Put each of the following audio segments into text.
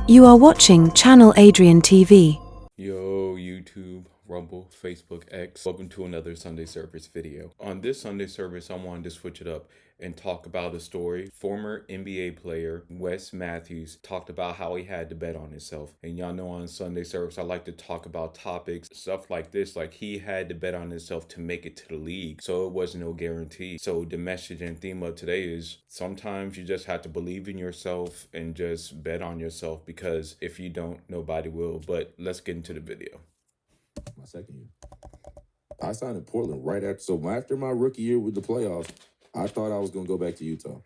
You are watching Channel Adrian TV. Yo, YouTube, Rumble, Facebook, X. Welcome to another Sunday Service video. On this Sunday Service, I wanted to switch it up and talk about a story. Former NBA player Wesley Matthews talked about how he had to bet on himself. And y'all know on Sunday Service, I like to talk about topics, stuff like this. Like he had to bet on himself to make it to the league. So it was no guarantee. So the message and theme of today is sometimes you just have to believe in yourself and just bet on yourself, because if you don't, nobody will. But let's get into the video. My second year. I signed in Portland right after. So after my rookie year with the playoffs, I thought I was going to go back to Utah.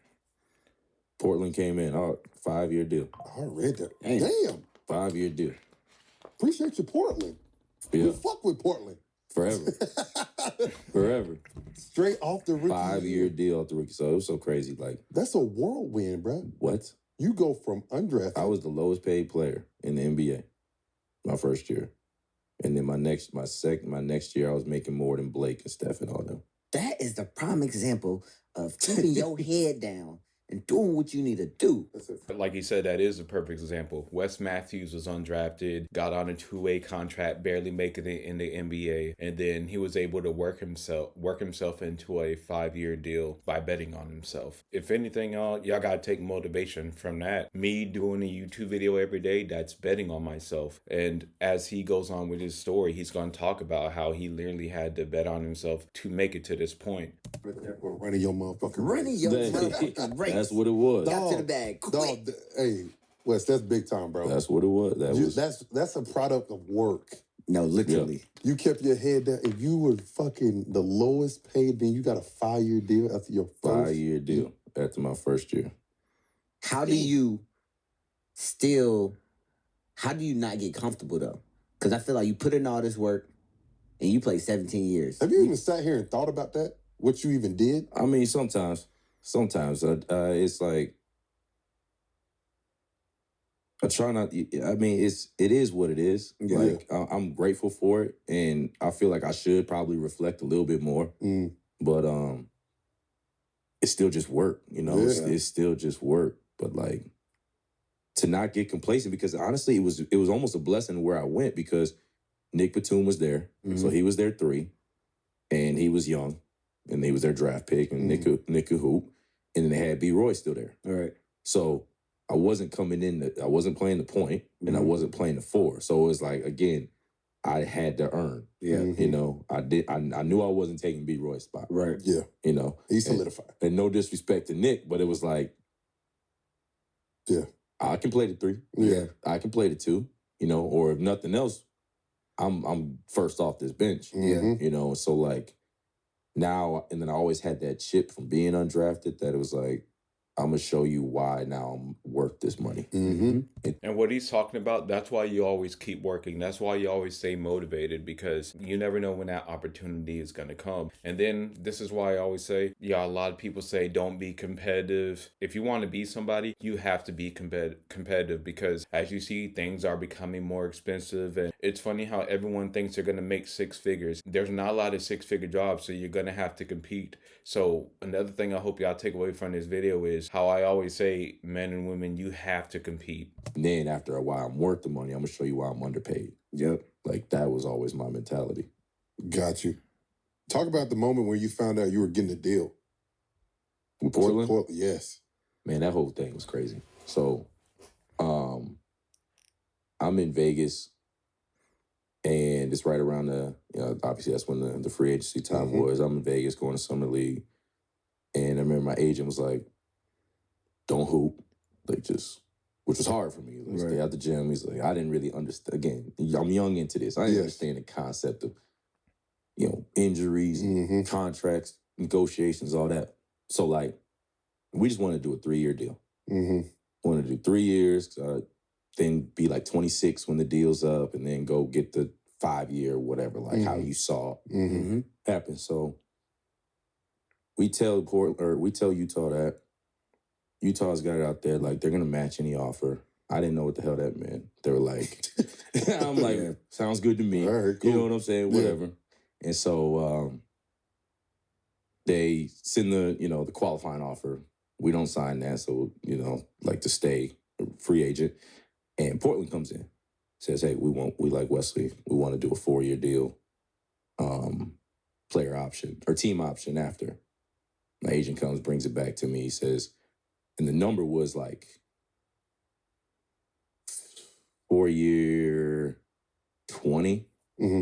Portland came in. 5-year deal. I read that. Damn. 5-year deal. Appreciate you, Portland. Yeah. You fuck with Portland. Forever. Forever. Straight off the rookie 5-year deal off the rookie. So it was so crazy. Like, that's a whirlwind, bro. what? You go from undrafted. I was the lowest paid player in the NBA my first year. And then my next year, I was making more than Blake and Steph and all them. That is the prime example of keeping your head down and doing what you need to do. Like he said, that is a perfect example. Wes Matthews was undrafted, got on a 2-way contract, barely making it in the NBA, and then he was able to work himself into a 5-year deal by betting on himself. If anything, y'all gotta take motivation from that. Me doing a YouTube video every day, that's betting on myself. And as he goes on with his story, he's gonna talk about how he literally had to bet on himself to make it to this point. Running your motherfucking Running your motherfucking race. That's what it was. Got to the bag quick. Hey, Wes, that's big time, bro. That's what it was. That's a product of work. No, literally. Yeah. You kept your head down. If you were fucking the lowest paid, then you got a 5-year deal after your first 5-year deal after my first year. How do you not get comfortable, though? Because I feel like you put in all this work and you played 17 years. Have you even sat here and thought about that? What you even did? I mean, sometimes it's like I try not. I mean, it is what it is. Yeah. Like I'm grateful for it, and I feel like I should probably reflect a little bit more. But it's still just work, you know. Yeah. It's still just work. But like to not get complacent, because honestly, it was almost a blessing where I went, because Nick Batum was there, so he was there 3, and he was young. And he was their draft pick, and Nick could hoop. And then they had B. Roy still there. All right. So I wasn't coming in, I wasn't playing the point, and I wasn't playing the 4. So it was like, again, I had to earn. Yeah. You know, I knew I wasn't taking B. Roy's spot. Right. Yeah. You know. He solidified. And no disrespect to Nick, but it was like, yeah, I can play the 3. Yeah. I can play the 2, you know, or if nothing else, I'm first off this bench. Yeah. You know, so like, now, and then I always had that chip from being undrafted that it was like, I'm going to show you why now I'm worth this money. And what he's talking about, that's why you always keep working. That's why you always stay motivated, because you never know when that opportunity is going to come. And then this is why I always say, a lot of people say don't be competitive. If you want to be somebody, you have to be competitive, because as you see, things are becoming more expensive. And it's funny how everyone thinks they're going to make 6 figures. There's not a lot of 6-figure jobs, so you're going to have to compete. So another thing I hope y'all take away from this video is how I always say, men and women, you have to compete. And then after a while, I'm worth the money. I'm going to show you why I'm underpaid. Yep. Like, that was always my mentality. Got you. Talk about the moment where you found out you were getting a deal. With Portland? Yes. Man, that whole thing was crazy. So, I'm in Vegas, and it's right around obviously that's when the free agency time was. I'm in Vegas going to Summer League, and I remember my agent was like, don't hoop, like which was hard for me. Like, stay out the gym. He's like, I didn't really understand. Again, I'm young into this. I didn't understand the concept of, injuries, contracts, negotiations, all that. So like, we just wanted to do a 3-year deal. Wanted to do 3 years, then be like 26 when the deal's up, and then go get the 5-year, whatever, like how you saw happen. So we tell Utah that. Utah's got it out there, like, they're going to match any offer. I didn't know what the hell that meant. They were like, I'm like, sounds good to me. All right, cool. You know what I'm saying? Whatever. And so they send the qualifying offer. We don't sign that, so, like, to stay a free agent. And Portland comes in, says, hey, we like Wesley. We want to do a 4-year deal, player option or team option after. My agent comes, brings it back to me, says, and the number was like 4-year 20.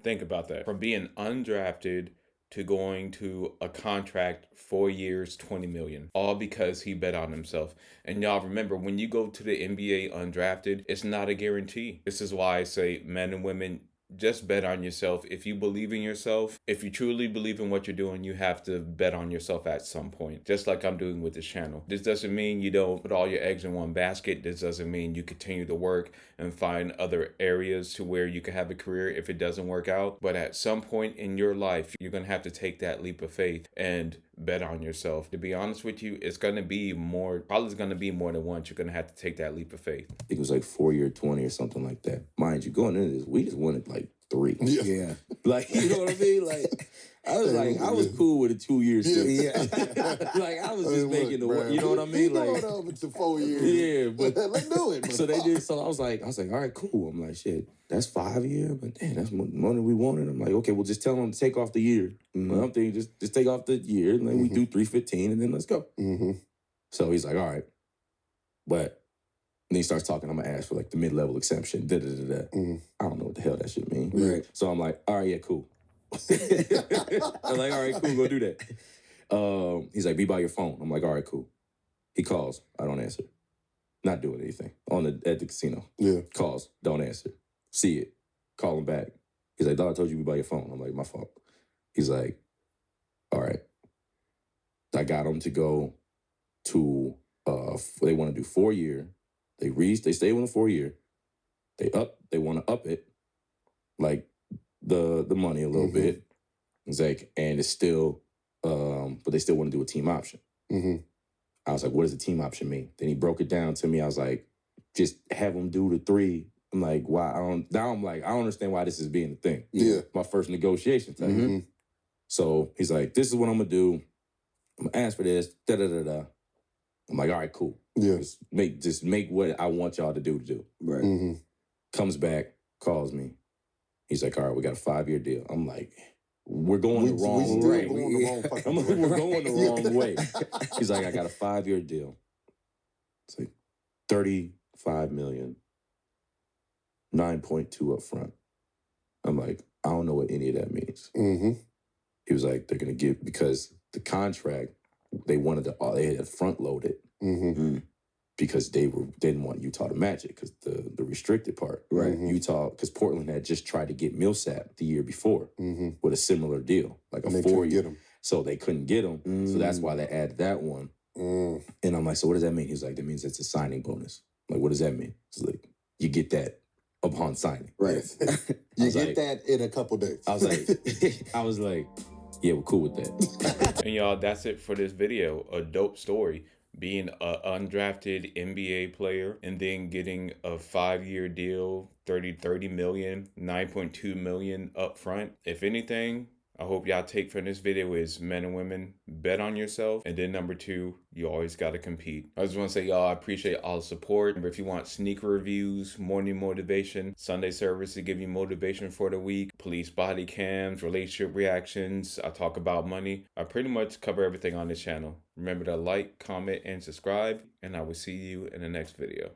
Think about that. From being undrafted to going to a contract 4 years, 20 million, all because he bet on himself. And y'all remember, when you go to the NBA undrafted, it's not a guarantee. This is why I say, men and women, just bet on yourself. If you believe in yourself, if you truly believe in what you're doing, you have to bet on yourself at some point, just like I'm doing with this channel. This doesn't mean you don't put all your eggs in one basket. This doesn't mean you continue to work and find other areas to where you can have a career if it doesn't work out. But at some point in your life, you're going to have to take that leap of faith and bet on yourself. To be honest with you, it's going to be probably going to be more than once. You're going to have to take that leap of faith. I think it was like 4-year 20 or something like that. Mind you, going into this, we just wanted like 3. Yeah. Like, you know what I mean? Like, I was cool with a 2 years. Yeah. Like, I was just making the work. You know what I mean? Like, going up to 4 years. Yeah, but let's do it. So they did. So I was like, all right, cool. I'm like, shit, that's 5 years, but damn, that's more than we wanted. I'm like, okay, well, just tell them to take off the year. Well, I'm thinking just take off the year, and then we do 315, and then let's go. So he's like, all right, but. And he starts talking, I'm going to ask for like the mid-level exemption, I don't know what the hell that shit means. Right. So I'm like, all right, yeah, cool. I'm like, all right, cool, go do that. He's like, be by your phone. I'm like, all right, cool. He calls, I don't answer. Not doing anything at the casino. Yeah. Calls, don't answer. See it, call him back. He's like, dog, I told you to be by your phone. I'm like, my fault. He's like, all right. I got him to go to, they want to do 4-year. They stay with a 4-year. They want to up it, like the money a little bit. It's like, and it's still, but they still want to do a team option. I was like, what does a team option mean? Then he broke it down to me. I was like, just have them do the 3. I'm like, why? I'm like, I don't understand why this is being a thing. Yeah. My first negotiation time. So he's like, this is what I'm gonna do. I'm gonna ask for this. I'm like, all right, cool. Yeah. Just make what I want y'all to do. Right. Comes back, calls me. He's like, all right, we got a 5-year deal. I'm like, we're going the wrong way. We're going the wrong way. He's like, I got a 5-year deal. It's like 35 million, 9.2 up front. I'm like, I don't know what any of that means. He was like, they're going to give, because the contract, they had front loaded. Because they didn't want Utah to match it, because the restricted part. Right. Utah, because Portland had just tried to get Millsap the year before with a similar deal, like and a 4-year. So they couldn't get him. So that's why they added that one. And I'm like, so what does that mean? He's like, that means it's a signing bonus. I'm like, what does that mean? It's like, you get that upon signing. Right. You get that in a couple days. I was like, yeah, we're cool with that. And y'all, that's it for this video. A dope story. Being an undrafted NBA player and then getting a 5-year deal, 30 million, 9.2 million up front. If anything, I hope y'all take from this video is, men and women, bet on yourself. And then number 2, you always got to compete. I just want to say, y'all, I appreciate all the support. Remember, if you want sneaker reviews, morning motivation, Sunday service to give you motivation for the week, police body cams, relationship reactions, I talk about money. I pretty much cover everything on this channel. Remember to like, comment, and subscribe, and I will see you in the next video.